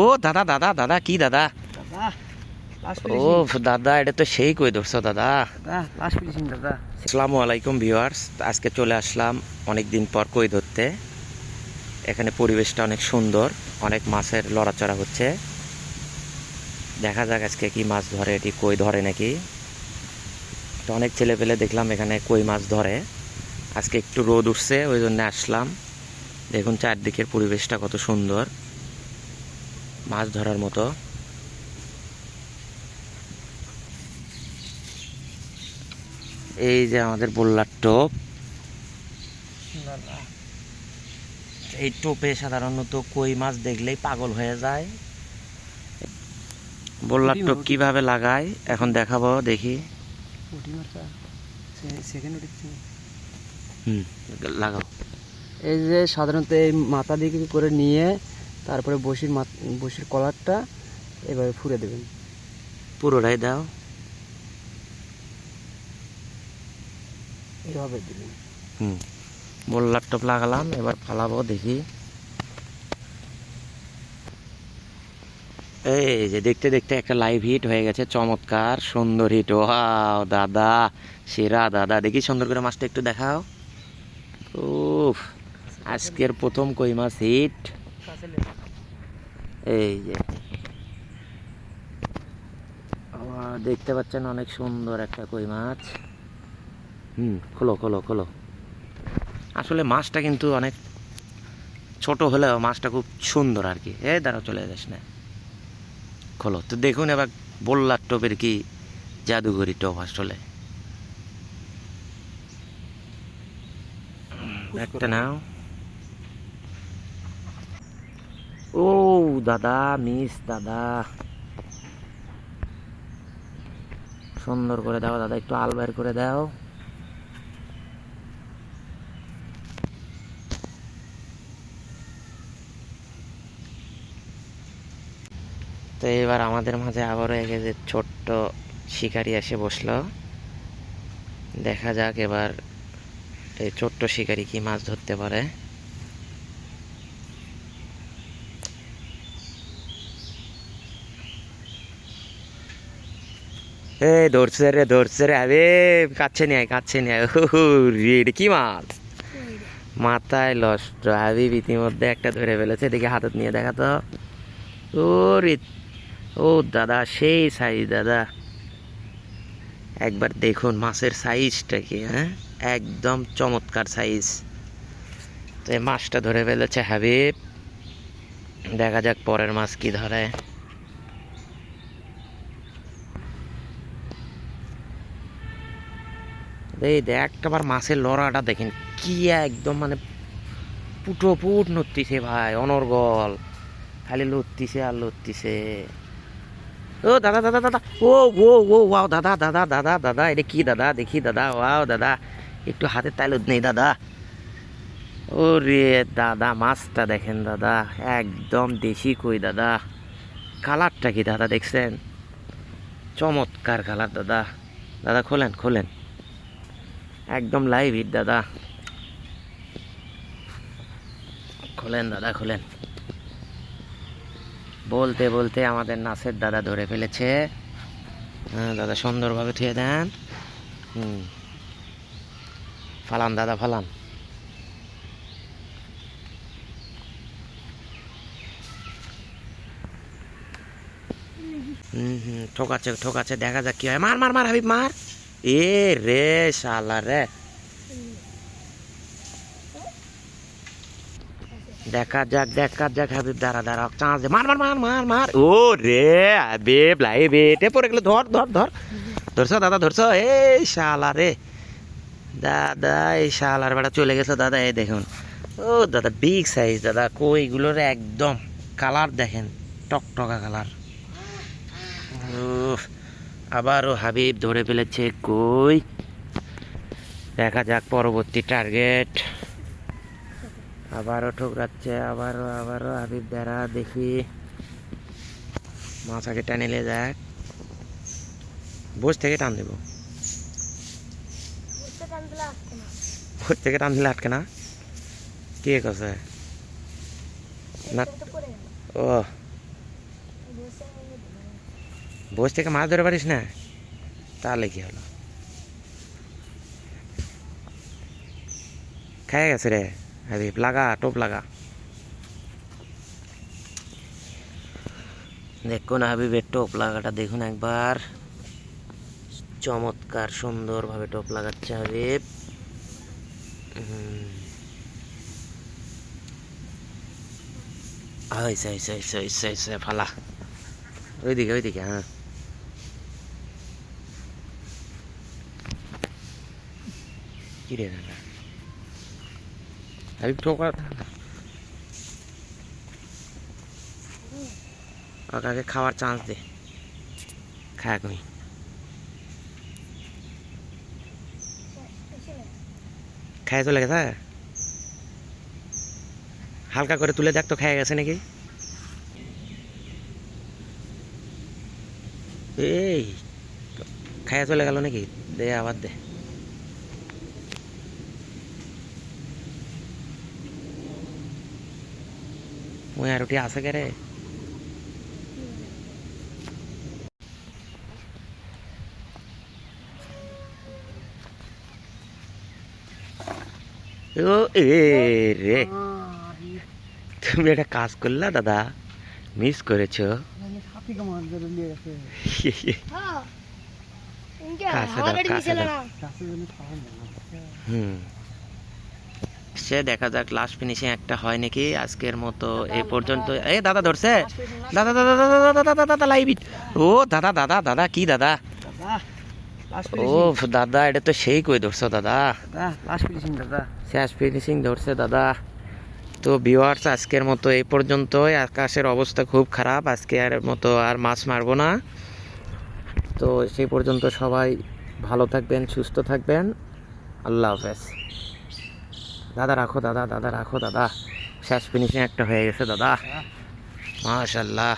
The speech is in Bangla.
ও দাদা দাদা দাদা কি দাদা? ও দাদা এটা তো সেই কই ধরছো দাদা। আসসালামু আলাইকুম ভিউয়ার্স, আজকে চলে আসলাম অনেক দিন পর কই ধরতে। এখানে পরিবেশটা অনেক সুন্দর, অনেক মাছের লড়াচড়া হচ্ছে। দেখা যাক আজকে কি মাছ ধরে, এটি কই ধরে নাকি। তো অনেক ছেলে পেলে দেখলাম এখানে কই মাছ ধরে। আজকে একটু রোদ উঠছে ওই জন্য আসলাম। দেখুন চারদিকের পরিবেশটা কত সুন্দর, মাছ ধরার মতো। এই যে আমাদের বোল্লার টোপ, এই টোপে সাধারণত কই মাছ দেখলেই পাগল হয়ে যায়। বোল্লার টোপ কিভাবে লাগায় এখন দেখাবো, দেখি। লাগাও। এই যে সাধারণত এই মাথা দিকে করে নিয়ে তারপরে বসির কলারটা এভাবে ফুঁড়ে দেবেন। পুরোটাই দাও। এইভাবে দিবেন। বোল্লার টোপ লাগালাম, এবার ফালাবো দেখি। এই যে দেখতে দেখতে একটা লাইভ হিট হয়ে গেছে, চমৎকার সুন্দর হিট। ওয়াও দাদা, সেরা দাদা। দেখি সুন্দর করে মাছটা একটু দেখাও। উফ, আজকের প্রথম কই মাছ হিট। এই যে দেখতে পাচ্ছেন অনেক সুন্দর একটা কই মাছ। খোলো খোলো খোলো। আসলে মাছটা কিন্তু অনেক ছোট হলেও মাছটা খুব সুন্দর আর কি। এই দাঁড়াও, চলে যাস না। খোলো তো দেখুন এবার বোল্লার টোপের কি জাদুঘরি টোপ আসলে। একটা নাও। ও দাদা, মিস দাদা, সুন্দর করে দাও দাদা, একটু আল বের করে দাও। তো এবার আমাদের মাঝে আবারও এক যে ছোট্ট শিকারি এসে বসলো। দেখা যাক এবার এই ছোট্ট শিকারি কি মাছ ধরতে পারে। এই ধরছে রে, ধরছে রে। আরে কাছে নিয়ে আয়, কাছে নিয়ে আয়। রে কি মাছ, মাথায় লষ্ট। হাবিব ইতিমধ্যে একটা ধরে ফেলেছে, দেখি হাতত নিয়ে দেখা তো। ও রে, ও দাদা সেই সাইজ দাদা। একবার দেখুন মাছের সাইজটা কি। একদম চমৎকার সাইজ। তো এই মাছটা ধরে ফেলেছে হাবিব। দেখা যাক পরের মাছ কি ধরে। এই দেখ একটাবার মাছের লড়াটা দেখেন কি, একদম মানে পুটো পুট নড়তিছে ভাই, অনর্গল খালি লড়তিছে আর লড়তিছে। ও দাদা দাদা দাদা, ও ও ও ওয়াও দাদা দাদা দাদা দাদা, এটা কি দাদা দেখি দাদা। ওয়াও দাদা, একটু হাতে তাইলত নেই দাদা। ও রে দাদা, মাছটা দেখেন দাদা, একদম দেশি কই দাদা। কালারটা কি দাদা দেখছেন, চমৎকার কালার দাদা। দাদা খোলেন খোলেন, একদম লাইভ হিট দাদা। খোলেন দাদা খোলেন। বলতে বলতে আমাদের নাসের দাদা ধরে ফেলেছে। দাদা সুন্দরভাবে থুয়ে দেন। ফালান দাদা ফালান। ঠোকাচ্ছে ঠোকাচ্ছে, দেখা যাক কি হয়। মার মার মার হাবিব মার। এ রে শালা রে, দেখা যাক হাবিব। দাঁড়া দাঁড়া, চান্স দে। মার মার মার মার মার। ও রে হাবিব, লাইভ এটে পড়ে গেল। ধর ধর ধর, ধরছো দাদা ধরছো। এই শালা রে দাদা, এই শালার বেড়া চলে গেছে দাদা। এই দেখুন, ও দাদা বিগ সাইজ দাদা। কইগুলোর একদম কালার দেখেন, টকটকা কালার। আবারও হাবিব ধরে ফেলেছে কই। দেখা যাক পরবর্তী টার্গেট। আবারও ঠোকরাচ্ছে, আবারও আবারও হাবিব দ্বারা। দেখি মাছ আগে টানে নিয়ে যাক। বোঝ থেকে টান দেব, বোঝ থেকে টান দিলে আটকে না। কে কছে না? ও বসে থেকে মাছ ধরে পারিস না, তাহলে কি হলো? খেয়ে গেছে রে হাবিব, লাগা টোপ লাগা। দেখুন হাবিবের টোপ লাগাটা দেখুন একবার, চমৎকার সুন্দরভাবে টোপ লাগাচ্ছে হাবিব। হয়েছে হয়েছে হয়েছে হয়েছে হয়েছে, ফালা ওইদিকে ওইদিকে। হ্যাঁ কি রে দাদা হাবিব, টোকা ওকে খাওয়ার চান্স দে, খায় কই খায় চলে গেছে। হালকা করে তুলে দেখ তো খেয়ে গেছে নাকি। এই খায়া চলে গেল নাকি, দে আবার দে। ওই আর উঠে আসে কে রে? ও এ রে, তুমি একটা কাজ করলা দাদা, মিস করেছো। কাছে দাও, কাছে দাও। সে দেখা যাক লাস্ট ফিনিশিং একটা হয় নাকি আজকের মতো। এই পর্যন্ত এ দাদা ধরছে, দাদা দাদা দাদা দাদা দাদা দাদা লাইভ ইট। ও দাদা দাদা দাদা কি দাদা, ও দাদা এটা তো সেই কই ধরছো দাদা, শেষ ফিনিশিং ধরছে দাদা। তো ভিউয়ার্স আজকের মতো এই পর্যন্তই। আকাশের অবস্থা খুব খারাপ, আজকে আর মতো আর মাছ মারবো না। তো সেই পর্যন্ত সবাই ভালো থাকবেন, সুস্থ থাকবেন, আল্লাহ হাফেজ। দাদা রাখো দাদা, দাদা রাখো দাদা, শেষ ফিনিশিং একটা হয়ে গেছে দাদা, মাশাল্লাহ।